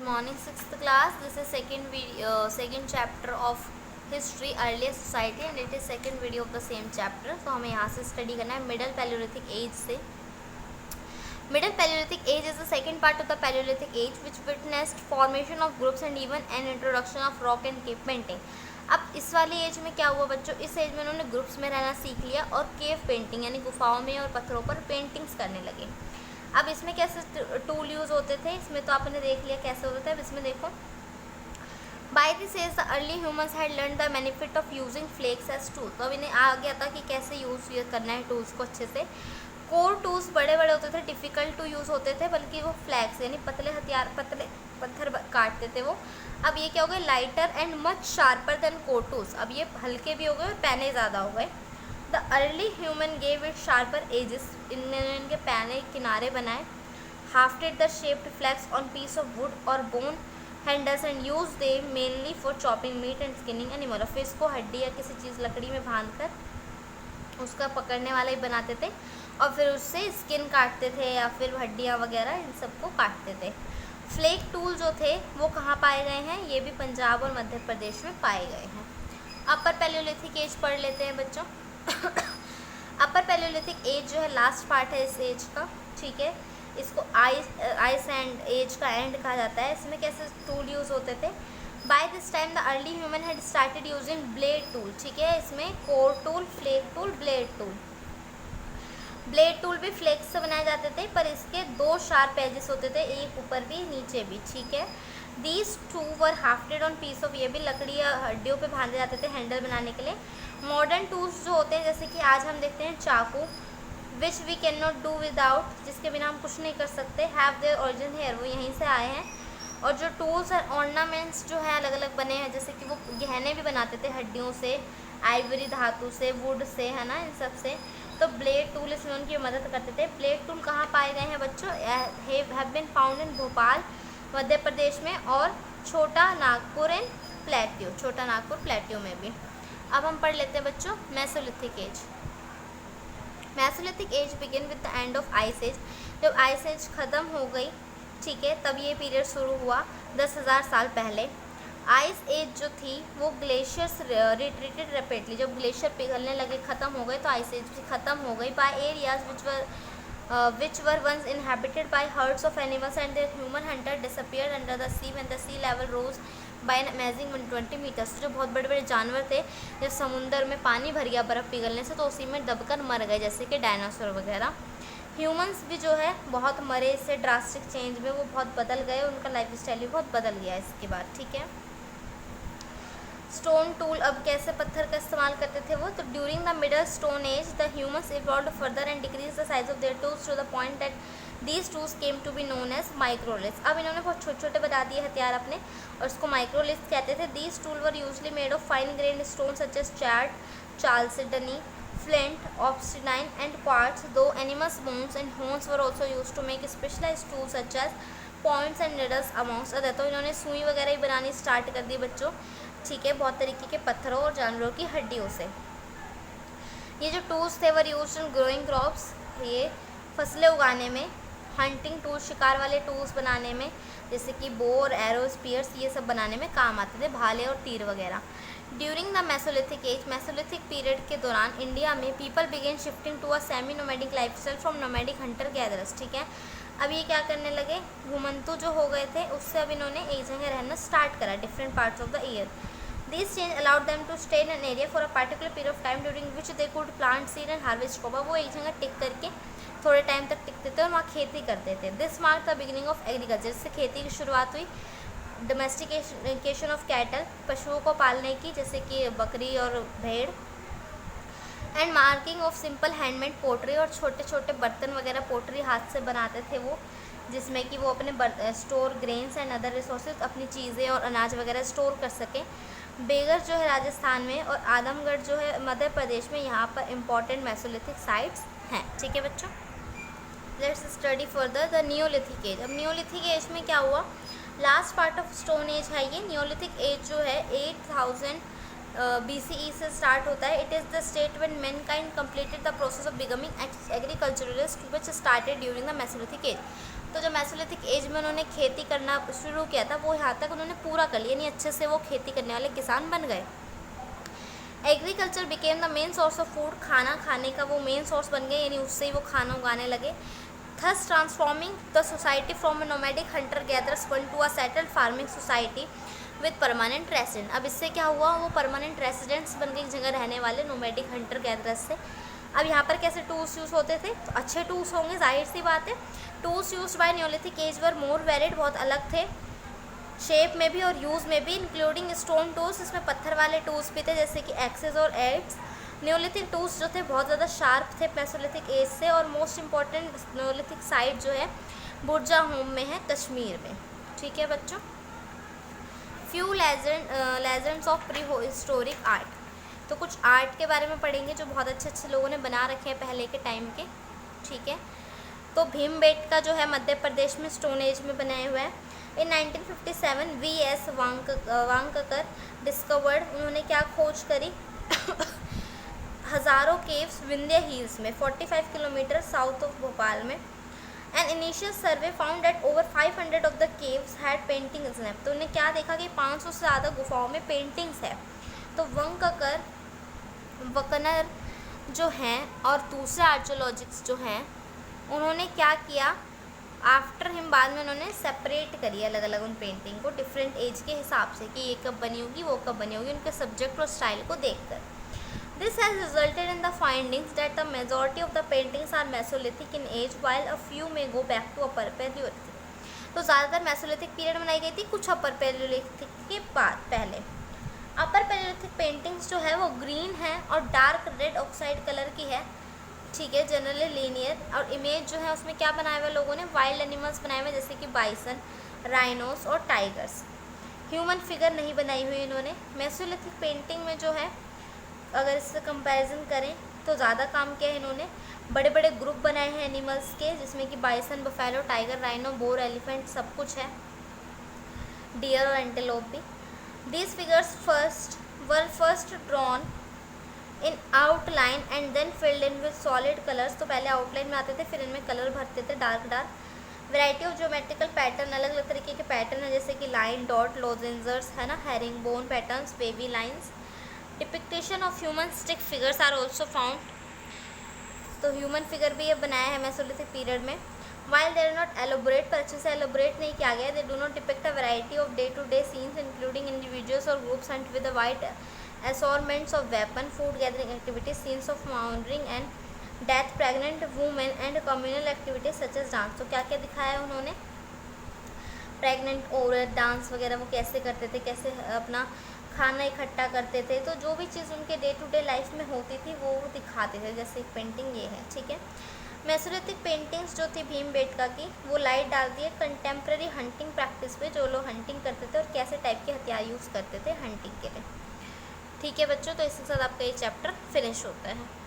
morning, sixth class. This is second chapter of history, earlier society, and it is second video of the same chapter. So हमें यहाँ से study करना है middle Paleolithic age से. Middle Paleolithic age is the second part of the Paleolithic age which witnessed formation of groups and even an introduction of rock and cave painting. अब इस वाली as में क्या हुआ बच्चों, इस एज में उन्होंने ग्रुप्स में रहना सीख लिया और केव पेंटिंग यानी गुफाओं में और पत्थरों पर पेंटिंग्स करने लगे. अब इसमें कैसे टूल यूज़ होते थे, इसमें तो आपने देख लिया कैसे होता है. अब इसमें देखो, by this age the early humans had learn the benefit of using flakes as tool. तो अब इन्हें आ गया था कि कैसे यूज़ करना है टूल्स को अच्छे से. कोर टूल्स बड़े बड़े होते थे, डिफ़िकल्ट टू यूज़ होते थे, बल्कि वो फ्लैक्स यानी पतले हथियार, पतले पत्थर काटते थे वो. अब ये क्या हो गए, lighter and much sharper than core tools. अब ये हल्के भी हो गए और पैने ज़्यादा हो गए. The early human gave it sharper edges. इनके पैने किनारे बनाए. Hafted the shaped flakes on piece of wood और bone handles and use they mainly for chopping meat and skinning animal. फिर इसको हड्डी या किसी चीज़ लकड़ी में बांध कर उसका पकड़ने वाला ही बनाते थे और फिर उससे स्किन काटते थे या फिर हड्डियाँ वगैरह इन सबको काटते थे. फ्लेक टूल जो थे वो कहाँ पाए गए हैं, ये भी पंजाब और मध्य प्रदेश में पाए गए हैं. अपर पैलियोलिथिक एज पढ़ लेते हैं बच्चों. अपर पैलियोलिथिक एज जो है लास्ट पार्ट है इस एज का, ठीक है. इसको आइस एंड एज का एंड कहा जाता है. इसमें कैसे टूल यूज़ होते थे. By this time the early human had started using blade tool, ठीक है. इसमें core tool, flake tool, blade tool. Blade tool भी फ्लेक्स से बनाए जाते थे पर इसके दो शार्प एजेस होते थे, एक ऊपर भी नीचे भी, ठीक है. These two were hafted on piece of, ये भी लकड़ी या हड्डियों पे बांधे जाते थे हैंडल बनाने के लिए. मॉडर्न टूल्स जो होते हैं जैसे कि आज हम देखते हैं चाकू, which we can not do without, जिसके बिना हम कुछ नहीं कर सकते, हैव देयर ओरिजिन हेयर, वो यहीं से आए हैं. और जो टूल्स और ऑर्नामेंट्स जो है अलग अलग बने हैं, जैसे कि वो गहने भी बनाते थे हड्डियों से, आइवरी धातु से, वुड से, है ना, इन सब से. तो ब्लेड टूल इसमें उनकी मदद करते थे. ब्लेड टूल कहाँ पाए गए हैं बच्चों, have been found in Bhopal Madhya Pradesh में और छोटा नागपुर एंड प्लेट्यू, छोटा नागपुर प्लेट्यू में भी. अब हम पढ़ लेते हैं बच्चों Mesolithic age. Mesolithic age begin with the end of ice age. जब आइस एज ख़त्म हो गई, ठीक है, तब ये पीरियड शुरू हुआ 10,000 साल पहले. आइस एज जो थी वो ग्लेशियर्स रिट्रीटेड रैपिडली. जब ग्लेशियर पिघलने लगे, ख़त्म हो गए, तो आइस एज भी ख़त्म हो गई. By areas which were once inhabited by herds of animals and their human hunter disappeared under the sea when the sea level rose by an amazing 120 meters. जो बहुत बड़े बड़े जानवर थे, जब समुंदर में पानी भर गया बर्फ़ पिघलने से, तो उसी में दबकर मर गए, जैसे कि डायनासोर वगैरह. ह्यूमंस भी जो है बहुत मरे इससे, ड्रास्टिक चेंज में वो बहुत बदल गए, उनका लाइफ स्टाइल भी बहुत बदल गया इसके बाद, ठीक है. स्टोन टूल, अब कैसे पत्थर का इस्तेमाल करते थे वो, तो during the middle stone age the humans evolved further and decrease the size of their tools to the point that these tools came to be known as microliths. अब इन्होंने बहुत छोटे छोटे बता दिए हथियार अपने और उसको माइक्रोलिथ्स कहते थे. These tool were usually made of fine grain stone such as chert, chalcedony, flint, obsidian and quartz, though animals' bones and horns were also used to make specialized tools such as points and needles amongst other. तो इन्होंने सुई वगैरह ही बनानी start कर दी बच्चों, ठीक है, बहुत तरीके के पत्थरों और जानवरों की हड्डियों से. ये जो टूल्स थे were used in growing crops, ये फसलें उगाने में. हंटिंग टूल्स, शिकार वाले टूल्स बनाने में, जैसे कि बोर, एरो, स्पीयर्स, ये सब बनाने में काम आते थे, भाले और तीर वगैरह. During the Mesolithic age, Mesolithic period के दौरान इंडिया में people began shifting to a semi nomadic lifestyle from nomadic hunter gatherers, ठीक है. अब ये क्या करने लगे, घुमंतु जो हो गए थे उससे अब इन्होंने एक जगह रहना स्टार्ट करा different parts of the year. This change allowed them to stay in an area for a particular period of time during which they could plant, seed and harvest crop. वो एक जगह टिक करके थोड़े टाइम तक टिकते थे और वहाँ खेती करते थे. This mark the beginning of agriculture, इससे खेती की शुरुआत हुई. डोमेस्टिकेशन ऑफ कैटल, पशुओं को पालने की, जैसे कि बकरी और भेड़. And marking of simple handmade pottery, और छोटे छोटे बर्तन वगैरह पोट्री हाथ से बनाते थे वो, जिसमें कि वो अपने store grains and other resources, अपनी चीज़ें और अनाज वगैरह स्टोर कर सकें. बेगर जो है राजस्थान में और आदमगढ़ जो है मध्य प्रदेश में, यहाँ पर इम्पॉर्टेंट मेसोलिथिक साइट्स हैं, ठीक है बच्चों. Let's study further the Neolithic age. अब नियोलिथिक एज में क्या हुआ, last part of stone age है ये. नियोलिथिक एज जो है 8000 BCE से स्टार्ट होता है. It is the state when Mankind completed the process of becoming agriculturalist which started during the Mesolithic as. तो जो मेसोलिथिक एज में उन्होंने खेती करना शुरू किया था वो यहाँ तक उन्होंने पूरा कर लिया, यानी अच्छे से वो खेती करने वाले किसान बन गए। Agriculture became the main source of food, खाना खाने का वो मेन सोर्स बन गए, यानी उससे ही वो खाना उगाने लगे। Thus transforming the society from a nomadic hunter gatherers one to a settled farming society with permanent resident. अब इससे क्या हुआ, वो परमानेंट रेसिडेंट्स बन गए, एक जगह रहने वाले नोमैडिक हंटर गैदरर्स से। अब यहाँ पर कैसे टूल्स यूज़ होते थे, तो अच्छे टूल्स होंगे, जाहिर सी बात है। Tools used by Neolithic age were more varied, बहुत अलग थे शेप में भी और यूज़ में भी, इंक्लूडिंग स्टोन टूल्स, इसमें पत्थर वाले टूल्स भी थे जैसे कि एक्सेस और एड्स। न्योलिथिक टूल्स जो थे बहुत ज़्यादा शार्प थे मेसोलिथिक एज से। और मोस्ट इम्पॉर्टेंट न्योलिथिक साइट जो है बुर्जा होम में है, कश्मीर में। ठीक है बच्चों। Few legends of pre historic art, तो कुछ आर्ट के बारे में पढ़ेंगे जो बहुत अच्छे अच्छे लोगों ने बना रखे हैं पहले के टाइम के। ठीक है, तो भीमबेटका जो है मध्य प्रदेश में स्टोन एज में बनाया हुआ है। इन 1957 V.S. वांककर डिस्कवर्ड, उन्होंने क्या खोज करी हज़ारों केव्स विंध्य हिल्स में 45 किलोमीटर साउथ ऑफ भोपाल में। An initial survey found that over 500 of the caves had paintings in, तो उन्हें क्या देखा कि 500 से ज़्यादा गुफाओं में पेंटिंग्स है। तो वकनर जो हैं और दूसरे आर्कियोलॉजिस्ट जो हैं उन्होंने क्या किया, आफ्टर हिम बाद में उन्होंने सेपरेट करी अलग अलग उन पेंटिंग को डिफरेंट एज के हिसाब से कि ये कब बनी होगी वो कब बनी होगी, उनके सब्जेक्ट और स्टाइल को देखकर। This has resulted in the findings that the majority of the paintings are Mesolithic in age while a few may go back to upper Palaeolithic. तो ज़्यादातर मेसोलिथिक पीरियड बनाई गई थी, कुछ अपर पैलियोलिथिक के बाद पहले। अपर पैलियोलिथिक पेंटिंग्स जो है वो ग्रीन है और डार्क रेड ऑक्साइड कलर की है। ठीक है, जनरली लीनियर। और इमेज जो है उसमें क्या बनाया हुआ लोगों ने, वाइल्ड एनिमल्स बनाए हुए जैसे कि बाइसन, राइनोस और टाइगर्स। ह्यूमन फिगर नहीं बनाई हुई इन्होंने। मेसोलिथिक पेंटिंग में जो है अगर इससे कंपैरिजन करें तो ज़्यादा काम किया है इन्होंने, बड़े बड़े ग्रुप बनाए हैं एनिमल्स के जिसमें कि bison, buffalo, tiger, rhino, boar, elephant सब कुछ है, डियर और एंटेलोप भी। These figures were first drawn in outline and then filled in with solid colours, तो पहले आउटलाइन में आते थे फिर इनमें कलर भरते थे dark. Variety of geometrical pattern, अलग अलग तरीके के पैटर्न है जैसे कि लाइन, डॉट, लोजेंजर्स है ना, herring bone patterns, wavy lines. Depiction of human stick figures are also found, तो ह्यूमन फिगर भी ये बनाया है मेसोलिथिक पीरियड में। वाइल देर नॉट एलोबरेट, पर अच्छे से एलोबरेट नहीं किया गया, they do not depict a variety of day to day scenes including individuals और groups and with a wide assortments of weapon, food gathering activities, scenes of murdering and death, pregnant women and communal activities such as dance। तो क्या क्या दिखाया है उन्होंने, pregnant औरत, dance वगैरह वो कैसे करते थे, कैसे अपना खाना इकट्ठा करते थे, तो जो भी चीज़ उनके डे टू डे लाइफ में होती थी वो दिखाते थे, जैसे एक पेंटिंग ये है। ठीक है, मेसोलिथिक पेंटिंग्स जो थी भीमबेटका की वो लाइट डालती है कंटेम्प्रेरी हंटिंग प्रैक्टिस पे, जो लोग हंटिंग करते थे और कैसे टाइप के हथियार यूज़ करते थे हंटिंग के लिए। ठीक है बच्चों, तो इसके साथ आपका ये चैप्टर फिनिश होता है।